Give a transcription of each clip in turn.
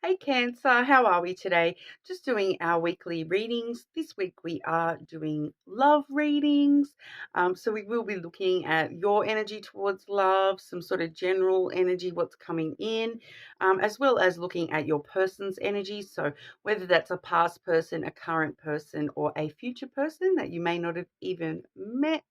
Hey Cancer, how are we today? Just doing our weekly readings. This week we are doing love readings. So we will be looking at your energy towards love, some sort of general energy, what's coming in, as well as looking at your person's energy. So whether that's a past person, a current person, or a future person that you may not have even met.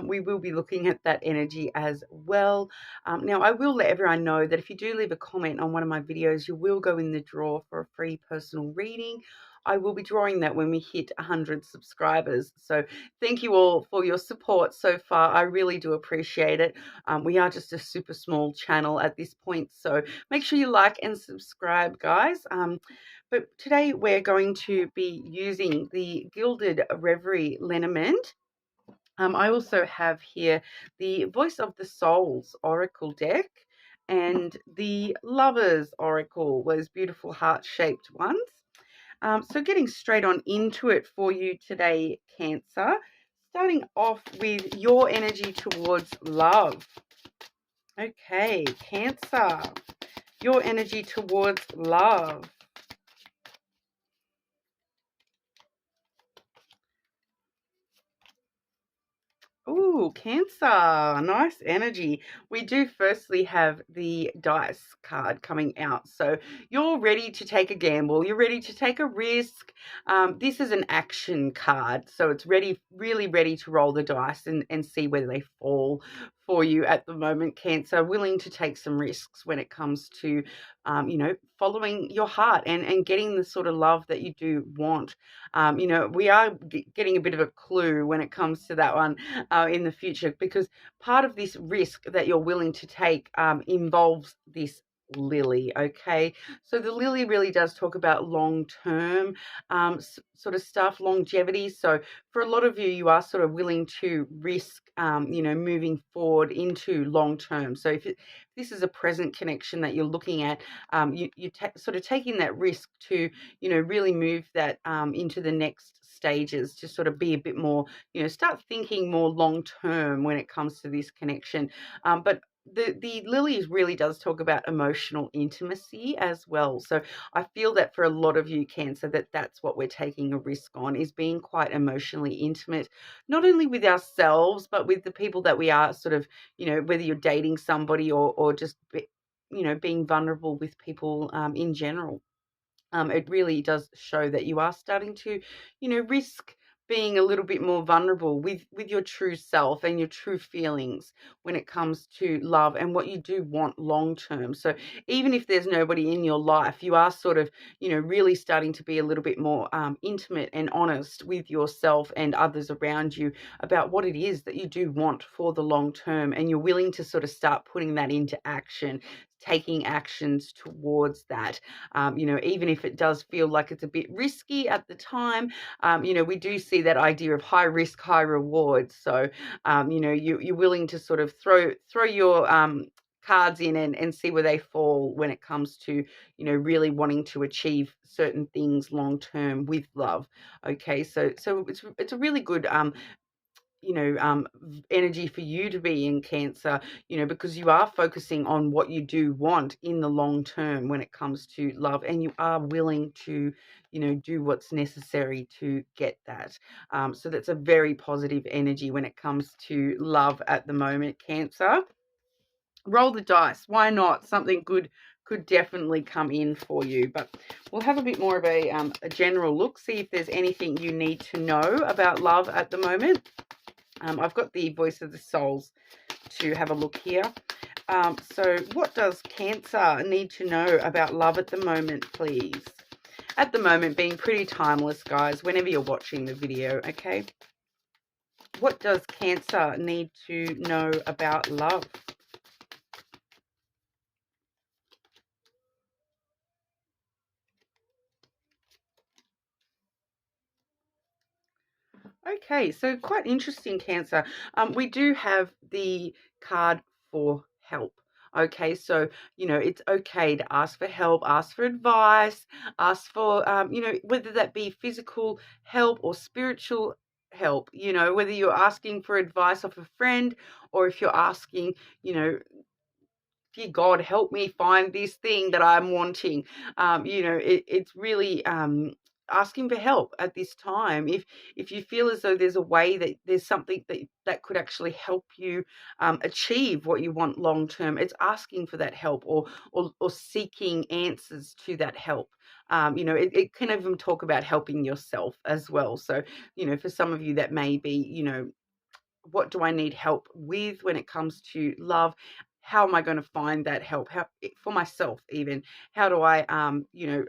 We will be looking at that energy as well. Now, I will let everyone know that if you do leave a comment on one of my videos, you will go in the draw for a free personal reading. I will be drawing that when we hit 100 subscribers. So thank you all for your support so far. I really do appreciate it. We are just a super small channel at this point. So make sure you like and subscribe, guys. But today we're going to be using the Gilded Reverie Lenormand. I also have here the Voice of the Souls Oracle deck and the Lovers Oracle, those beautiful heart-shaped ones. So getting straight on into it for you today, Cancer, starting off with your energy towards love. Okay, Cancer, your energy towards love. Ooh, Cancer, nice energy. We do firstly have the dice card coming out. So you're ready to take a gamble. You're ready to take a risk. This is an action card. So it's really ready to roll the dice and see whether they fall for you at the moment, Cancer. Willing to take some risks when it comes to, following your heart and getting the sort of love that you do want. We are getting a bit of a clue when it comes to that one in the future, because part of this risk that you're willing to take involves this lily. Okay, so the lily really does talk about long-term sort of stuff, longevity. So for a lot of you, you are sort of willing to risk moving forward into long-term. So if this is a present connection that you're looking at, you sort of taking that risk to really move that into the next stages, to sort of be a bit more, start thinking more long term when it comes to this connection. But the lilies really does talk about emotional intimacy as well. So I feel that for a lot of you, Cancer, that's what we're taking a risk on, is being quite emotionally intimate, not only with ourselves, but with the people that we are sort of, whether you're dating somebody or just, being vulnerable with people in general. It really does show that you are starting to, risk being a little bit more vulnerable with your true self and your true feelings when it comes to love and what you do want long term. So even if there's nobody in your life, you are sort of, really starting to be a little bit more intimate and honest with yourself and others around you about what it is that you do want for the long term, and you're willing to sort of start putting that into action, taking actions towards that. Even if it does feel like it's a bit risky at the time, we do see that idea of high risk, high reward. So, you're willing to sort of throw your cards in and see where they fall when it comes to, really wanting to achieve certain things long term with love. Okay, so it's a really good energy for you to be in, Cancer, because you are focusing on what you do want in the long term when it comes to love, and you are willing to, do what's necessary to get that. So that's a very positive energy when it comes to love at the moment, Cancer. Roll the dice. Why not? Something good could definitely come in for you. But we'll have a bit more of a general look, see if there's anything you need to know about love at the moment. I've got the Voice of the Souls to have a look here. So what does Cancer need to know about love at the moment, please? At the moment, being pretty timeless, guys, whenever you're watching the video, okay? What does Cancer need to know about love? Okay, so quite interesting, Cancer. We do have the card for help. Okay, so, it's okay to ask for help, ask for advice, ask for, whether that be physical help or spiritual help, whether you're asking for advice of a friend, or if you're asking, you know, dear God, help me find this thing that I'm wanting. It's really asking for help at this time. If you feel as though there's a way that there's something that could actually help you achieve what you want long term, it's asking for that help, or seeking answers to that help. It can even talk about helping yourself as well. So, for some of you that may be, what do I need help with when it comes to love? How am I going to find that help? How, for myself, even, how do I,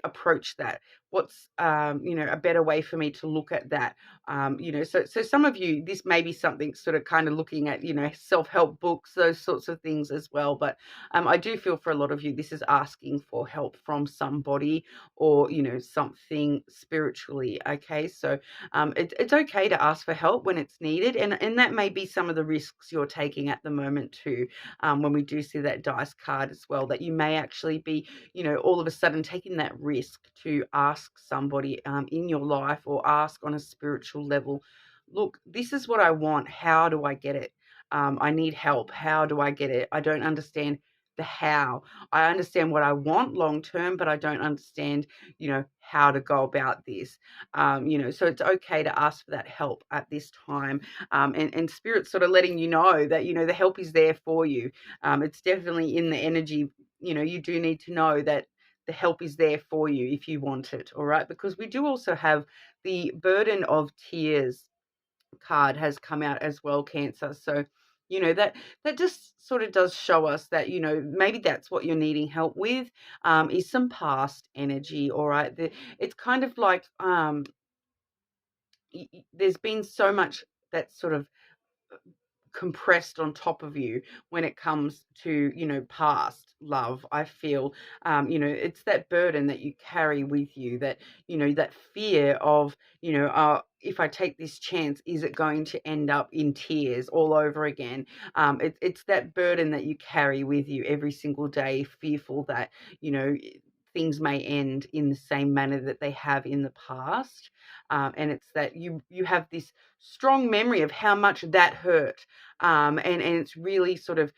approach that? What's, a better way for me to look at that? So some of you, this may be something sort of kind of looking at, self-help books, those sorts of things as well. But I do feel for a lot of you, this is asking for help from somebody, or, something spiritually. Okay. So it's okay to ask for help when it's needed, and that may be some of the risks you're taking at the moment too. When we do see that dice card as well, that you may actually be, all of a sudden taking that risk to ask somebody in your life, or ask on a spiritual level, look, this is what I want. How do I get it? I need help. How do I get it? I don't understand the how. I understand what I want long term, but I don't understand, how to go about this. So it's okay to ask for that help at this time. And Spirit's sort of letting you know that, the help is there for you. It's definitely in the energy. You do need to know that the help is there for you if you want it. All right. Because we do also have the burden of tears card has come out as well, Cancer. So, that just sort of does show us that, maybe that's what you're needing help with, is some past energy. All right. It's kind of like, there's been so much that's sort of compressed on top of you when it comes to, past love. I feel, it's that burden that you carry with you, that, that fear of, if I take this chance, is it going to end up in tears all over again? It's that burden that you carry with you every single day, fearful that, things may end in the same manner that they have in the past. And it's that you have this strong memory of how much that hurt. And it's really sort of,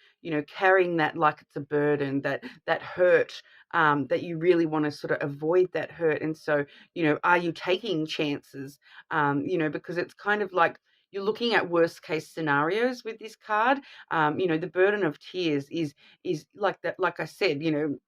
carrying that like it's a burden, that hurt, that you really want to sort of avoid that hurt. And so, are you taking chances? Because it's kind of like you're looking at worst case scenarios with this card. The burden of tears is like that, like I said,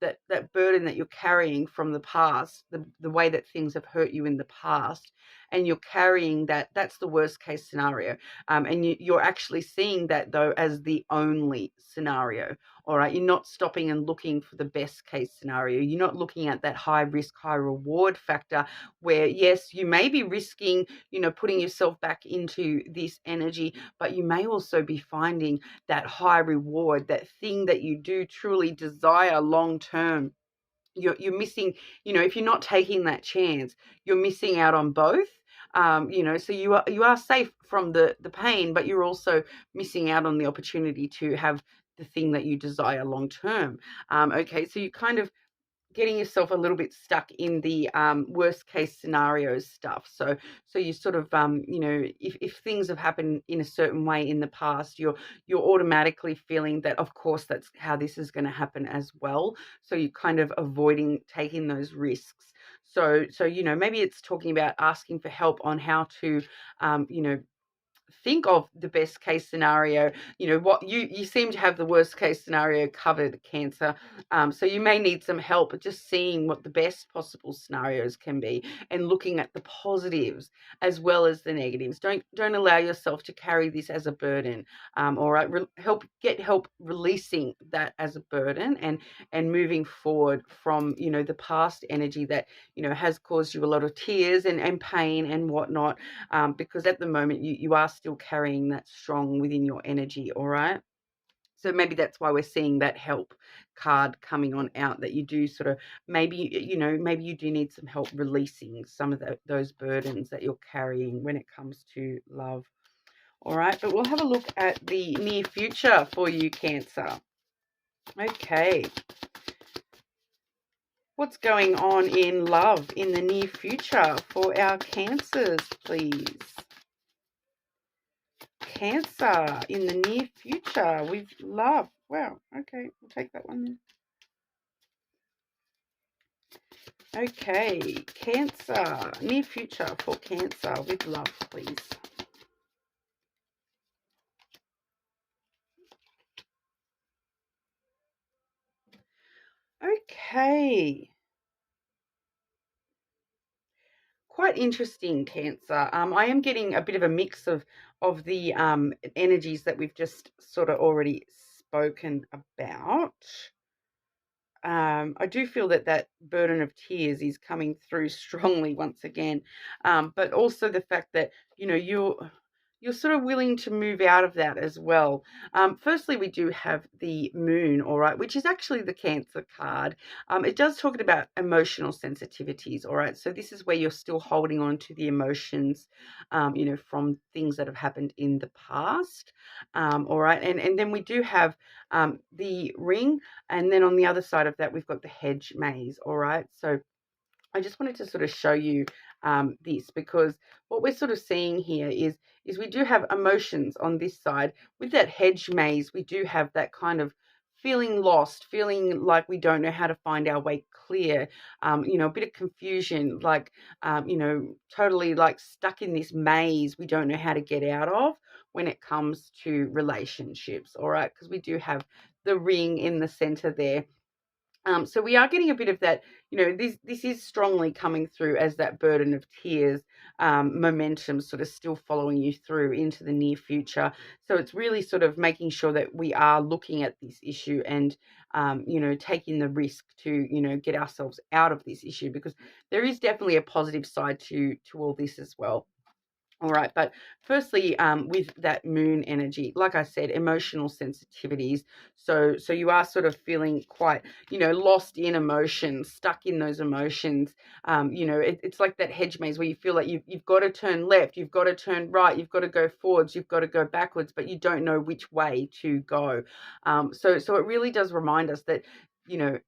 that burden that you're carrying from the past, the way that things have hurt you in the past, and you're carrying that's the worst case scenario. And you're actually seeing that though as the only scenario. All right. You're not stopping and looking for the best case scenario. You're not looking at that high risk, high reward factor where, yes, you may be risking, putting yourself back into this energy, but you may also be finding that high reward, that thing that you do truly desire long term. You're missing, if you're not taking that chance, you're missing out on both. So you are safe from the pain, but you're also missing out on the opportunity to have the thing that you desire long term. Okay, so you kind of getting yourself a little bit stuck in the worst case scenarios stuff. So you sort of, if things have happened in a certain way in the past, you're automatically feeling that, of course, that's how this is going to happen as well. So you're kind of avoiding taking those risks. So maybe it's talking about asking for help on how to, think of the best case scenario. What you seem to have the worst case scenario covered, Cancer. So you may need some help at just seeing what the best possible scenarios can be, and looking at the positives as well as the negatives. Don't allow yourself to carry this as a burden. All right, get help releasing that as a burden, and moving forward from, the past energy that, has caused you a lot of tears and pain and whatnot, because at the moment you are still carrying that strong within your energy. All right. So maybe that's why we're seeing that help card coming on out, that you do sort of, maybe you do need some help releasing some of those burdens that you're carrying when it comes to love. All right. But we'll have a look at the near future for you, Cancer. Okay. What's going on in love in the near future for our Cancers, please? Cancer in the near future with love. Wow. Okay, we'll take that one then. Okay, Cancer. Near future for Cancer with love, please. Okay. Quite interesting, Cancer. I am getting a bit of a mix of the energies that we've just sort of already spoken about. I do feel that that burden of tears is coming through strongly once again, but also the fact that you're sort of willing to move out of that as well. Firstly, we do have the moon, all right, which is actually the Cancer card. It does talk about emotional sensitivities, all right. So this is where you're still holding on to the emotions, from things that have happened in the past, all right. And then we do have the ring, and then on the other side of that, we've got the hedge maze, all right. So I just wanted to sort of show you this, because what we're sort of seeing here is we do have emotions on this side. With that hedge maze, we do have that kind of feeling lost, feeling like we don't know how to find our way clear, a bit of confusion, like, totally like stuck in this maze we don't know how to get out of when it comes to relationships, all right, because we do have the ring in the center there. So we are getting a bit of that, this is strongly coming through as that burden of tears, momentum sort of still following you through into the near future. So it's really sort of making sure that we are looking at this issue and, taking the risk to, get ourselves out of this issue, because there is definitely a positive side to all this as well. All right, but firstly, with that moon energy, like I said, emotional sensitivities. So you are sort of feeling quite, lost in emotions, stuck in those emotions. It's like that hedge maze where you feel like you've got to turn left, you've got to turn right, you've got to go forwards, you've got to go backwards, but you don't know which way to go. So it really does remind us that,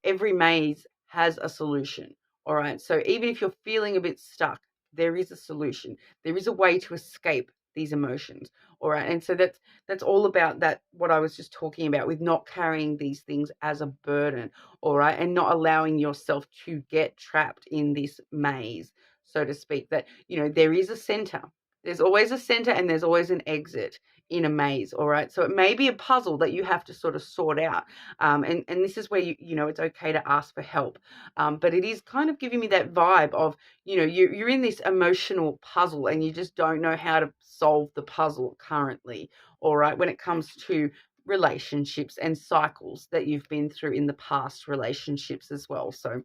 every maze has a solution. All right, so even if you're feeling a bit stuck, there is a solution. There is a way to escape these emotions. All right. And so that's all about that, what I was just talking about, with not carrying these things as a burden. All right. And not allowing yourself to get trapped in this maze, so to speak. That, there is a center. There's always a center and there's always an exit in a maze. All right. So it may be a puzzle that you have to sort of sort out. And this is where it's okay to ask for help. But it is kind of giving me that vibe of, you're in this emotional puzzle and you just don't know how to solve the puzzle currently, all right, when it comes to relationships and cycles that you've been through in the past relationships as well. So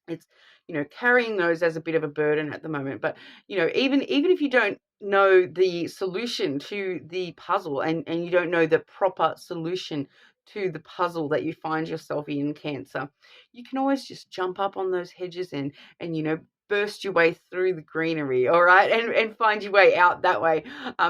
it's, carrying those as a bit of a burden at the moment. But, even if you don't know the solution to the puzzle, and you don't know the proper solution to the puzzle that you find yourself in, Cancer, you can always just jump up on those hedges and burst your way through the greenery, all right, and find your way out that way.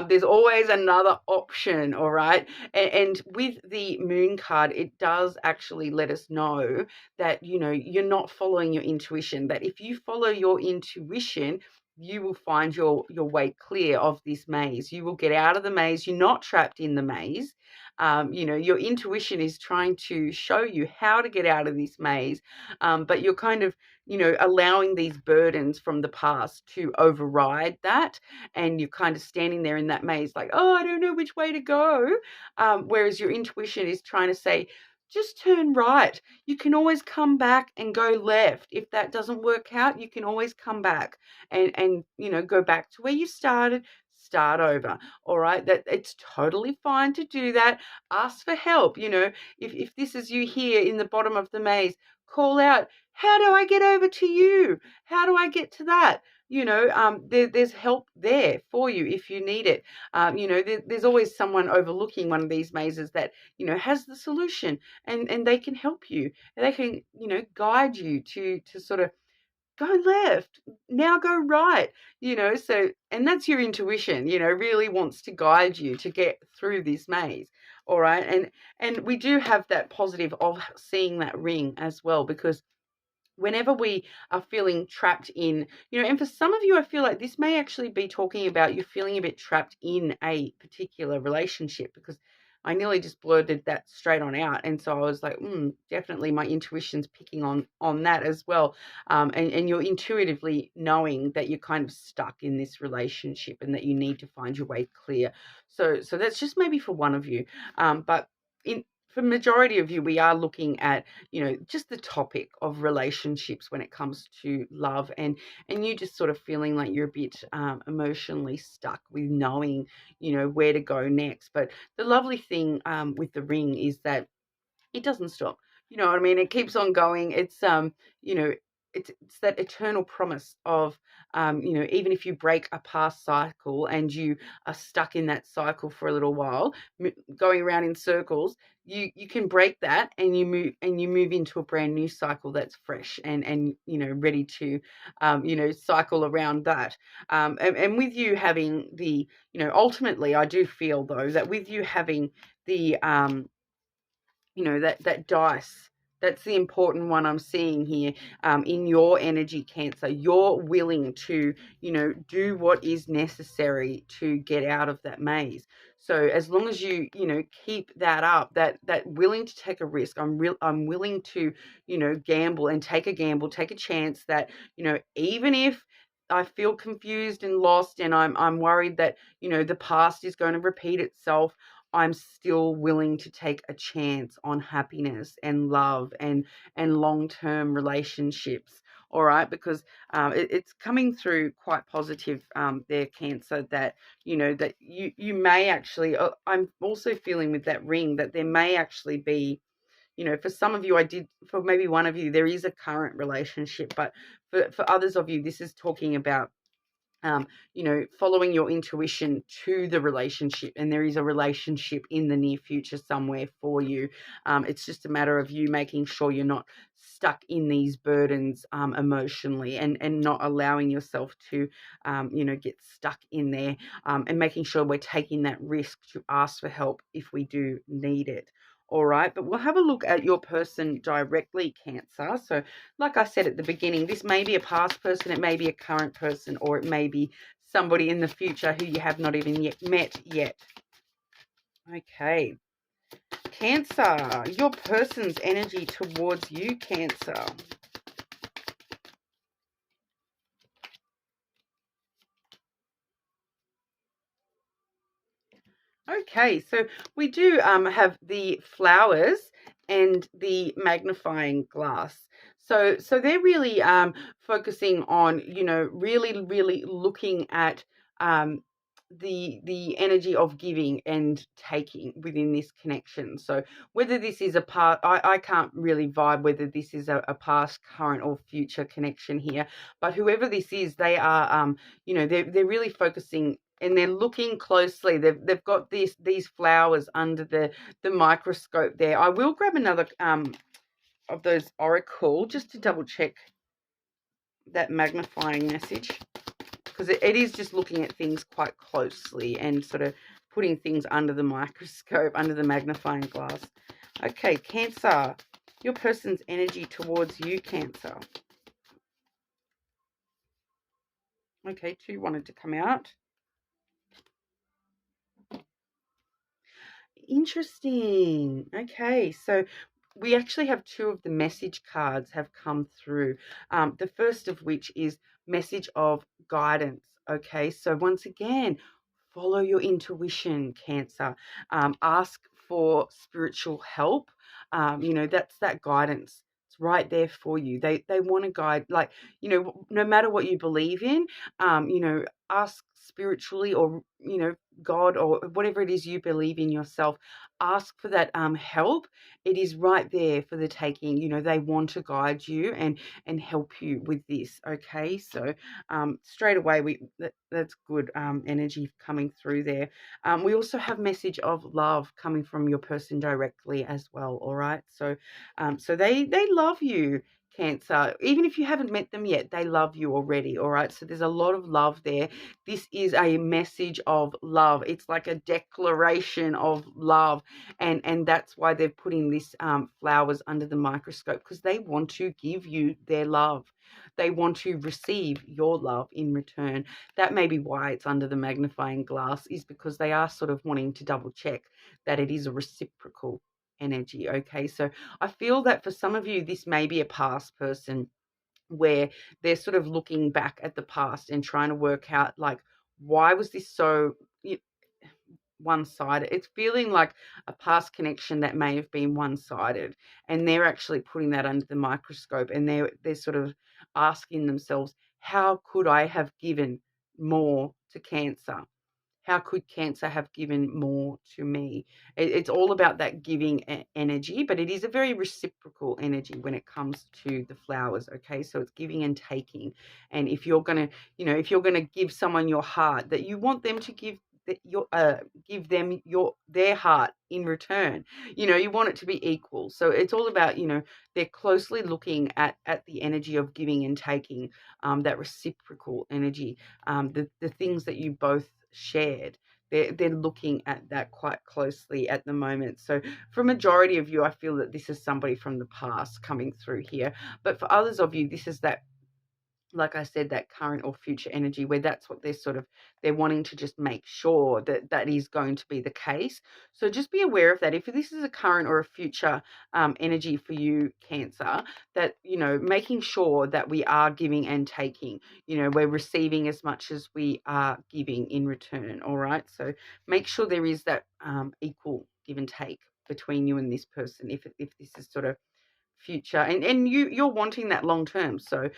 There's always another option, all right. And with the moon card, it does actually let us know that, you're not following your intuition, that if you follow your intuition, you will find your way clear of this maze. You will get out of the maze. You're not trapped in the maze. Your intuition is trying to show you how to get out of this maze, but you're kind of, allowing these burdens from the past to override that. And you're kind of standing there in that maze like, oh, I don't know which way to go. Whereas your intuition is trying to say, just turn right. You can always come back and go left. If that doesn't work out, you can always come back and go back to where you started, start over. All right. That it's totally fine to do that. Ask for help. If this is you here in the bottom of the maze, call out, how do I get over to you? How do I get to that? There's help there for you if you need it. There's always someone overlooking one of these mazes that, has the solution, and they can help you. And they can, guide you to sort of go left, now go right, so, and that's your intuition, really wants to guide you to get through this maze. All right. And we do have that positive of seeing that ring as well, because whenever we are feeling trapped in, and for some of you, I feel like this may actually be talking about you feeling a bit trapped in a particular relationship, because I nearly just blurted that straight on out. And so I was like, definitely my intuition's picking on that as well. And you're intuitively knowing that you're kind of stuck in this relationship and that you need to find your way clear. So that's just maybe for one of you. But in for majority of you, we are looking at, just the topic of relationships when it comes to love, and you just sort of feeling like you're a bit emotionally stuck with knowing, where to go next. But the lovely thing with the ring is that it doesn't stop. You know what I mean? It keeps on going. You know, it's that eternal promise of, even if you break a past cycle and you are stuck in that cycle for a little while, going around in circles, you can break that and you move into a brand new cycle that's fresh and ready to, cycle around that. And with you having the, ultimately, I do feel though that with you having the that dice, that's the important one I'm seeing here. In your energy, Cancer, you're willing to do what is necessary to get out of that maze. So as long as you keep that up, that willing to take a risk, I'm willing to gamble and take a gamble, take a chance, that even if I feel confused and lost and I'm worried that the past is going to repeat itself, I'm still willing to take a chance on happiness and love and long-term relationships. All right, because it's coming through quite positive there, Cancer, that that you may actually. I'm also feeling with that ring that there may actually be. For some of you, for maybe one of you, there is a current relationship, but for others of you, this is talking about following your intuition to the relationship, and there is a relationship in the near future somewhere for you. It's just a matter of you making sure you're not stuck in these burdens emotionally, and not allowing yourself to, get stuck in there, and making sure we're taking that risk to ask for help if we do need it. All right, but we'll have a look at your person directly, Cancer. So like I said at the beginning, this may be a past person, it may be a current person, or it may be somebody in the future who you have not even yet met yet. Okay. Cancer, your person's energy towards you, Cancer. Okay, so we do have the flowers and the magnifying glass. So they're really focusing on, really, really looking at the energy of giving and taking within this connection. So whether this is a part, I can't really vibe whether this is a past, current, or future connection here. But whoever this is, they are, they're really focusing and they're looking closely. They've got these flowers under the microscope there. I will grab another of those oracle just to double check that magnifying message, because it is just looking at things quite closely and sort of putting things under the microscope, under the magnifying glass. Okay, Cancer, your person's energy towards you, Cancer. Okay, 2 wanted to come out. Interesting. Okay, so we actually have 2 of the message cards have come through. The first of which is message of guidance. Okay, so once again, follow your intuition, Cancer. Ask for spiritual help. That's that guidance. It's right there for you. They want to guide, like, no matter what you believe in, ask spiritually, or God, or whatever it is you believe in yourself. Ask for that help. It is right there for the taking. They want to guide you and help you with this. Okay, so straight away that's good energy coming through there. We also have message of love coming from your person directly as well. All right, so they love you, Cancer, even if you haven't met them yet, they love you already, all right? So there's a lot of love there. This is a message of love. It's like a declaration of love, and that's why they're putting this flowers under the microscope, because they want to give you their love. They want to receive your love in return. That may be why it's under the magnifying glass, is because they are sort of wanting to double check that it is a reciprocal energy. Okay, so I feel that for some of you, this may be a past person where they're sort of looking back at the past and trying to work out, like, why was this so one-sided? It's feeling like a past connection that may have been one-sided, and they're actually putting that under the microscope, and they're sort of asking themselves, how could I have given more to Cancer? How could Cancer have given more to me? It's all about that giving energy, but it is a very reciprocal energy when it comes to the flowers. Okay, so it's giving and taking. And if you're gonna, if you're gonna give someone your heart, that you want them to give them their heart in return. You want it to be equal. So it's all about, they're closely looking at the energy of giving and taking, that reciprocal energy, the things that you both shared. They're looking at that quite closely at the moment. So for a majority of you, I feel that this is somebody from the past coming through here. But for others of you, this is that, like I said, that current or future energy, where that's what they're wanting to just make sure that that is going to be the case. So just be aware of that. If this is a current or a future energy for you, Cancer, that, making sure that we are giving and taking, we're receiving as much as we are giving in return. All right. So make sure there is that equal give and take between you and this person, if this is sort of future, and you're wanting that long term. So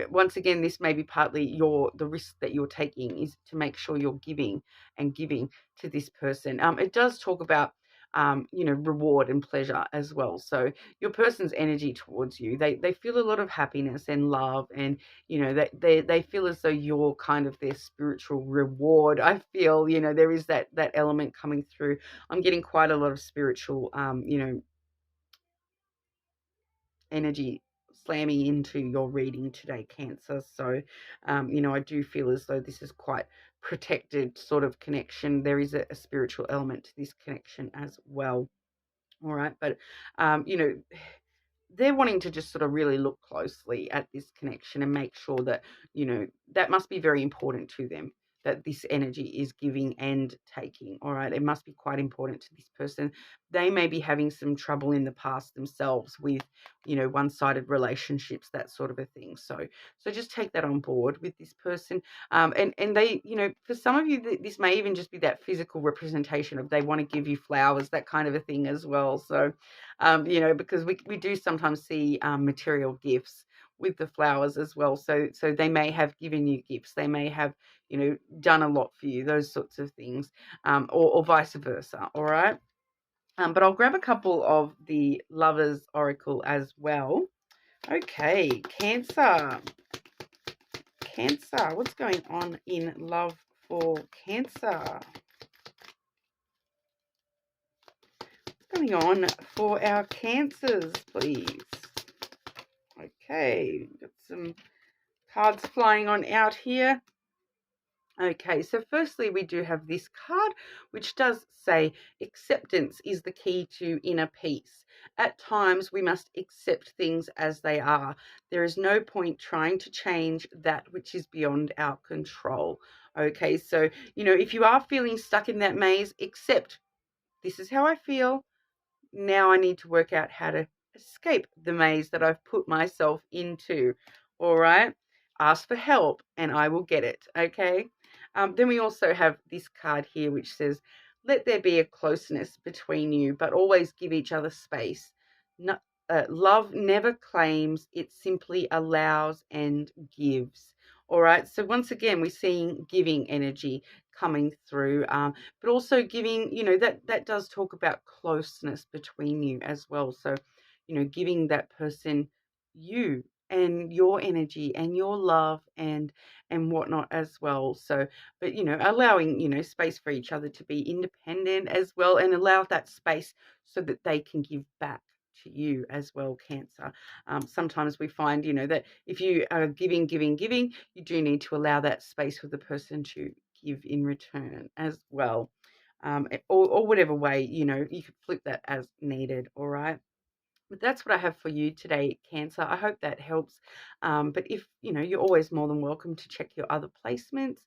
once again, this may be partly the risk that you're taking, is to make sure you're giving and giving to this person. It does talk about reward and pleasure as well. So your person's energy towards you, they feel a lot of happiness and love, and that they feel as though you're kind of their spiritual reward. I feel, there is that element coming through. I'm getting quite a lot of spiritual energy slamming into your reading today, Cancer. So, I do feel as though this is quite protected sort of connection. There is a spiritual element to this connection as well. All right. But, they're wanting to just sort of really look closely at this connection and make sure that, that must be very important to them, that this energy is giving and taking. All right. It must be quite important to this person. They may be having some trouble in the past themselves with, one-sided relationships, that sort of a thing. So just take that on board with this person. And they, for some of you, this may even just be that physical representation of, they want to give you flowers, that kind of a thing as well. So, because we do sometimes see material gifts with the flowers as well. So they may have given you gifts. They may have, done a lot for you, those sorts of things, or vice versa. All right. But I'll grab a couple of the Lovers Oracle as well. Okay, Cancer. Cancer, what's going on in love for Cancer? What's going on for our Cancers, please? Okay, got some cards flying on out here. Okay, so firstly, we do have this card, which does say acceptance is the key to inner peace. At times, we must accept things as they are. There is no point trying to change that which is beyond our control. Okay, so, if you are feeling stuck in that maze, accept, this is how I feel. Now I need to work out how to escape the maze that I've put myself into. All right. Ask for help and I will get it. Okay. Then we also have this card here, which says, let there be a closeness between you, but always give each other space. No, love never claims, it simply allows and gives. All right. So once again, we're seeing giving energy coming through, but also giving, that does talk about closeness between you as well. So, giving that person you and your energy and your love and whatnot as well. So, but allowing space for each other to be independent as well, and allow that space so that they can give back to you as well, Cancer. Sometimes we find, that if you are giving, giving, giving, you do need to allow that space for the person to give in return as well. Or whatever way, you could flip that as needed, all right? But that's what I have for you today, Cancer. I hope that helps. But if, you're always more than welcome to check your other placements.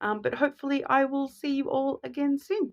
But hopefully I will see you all again soon.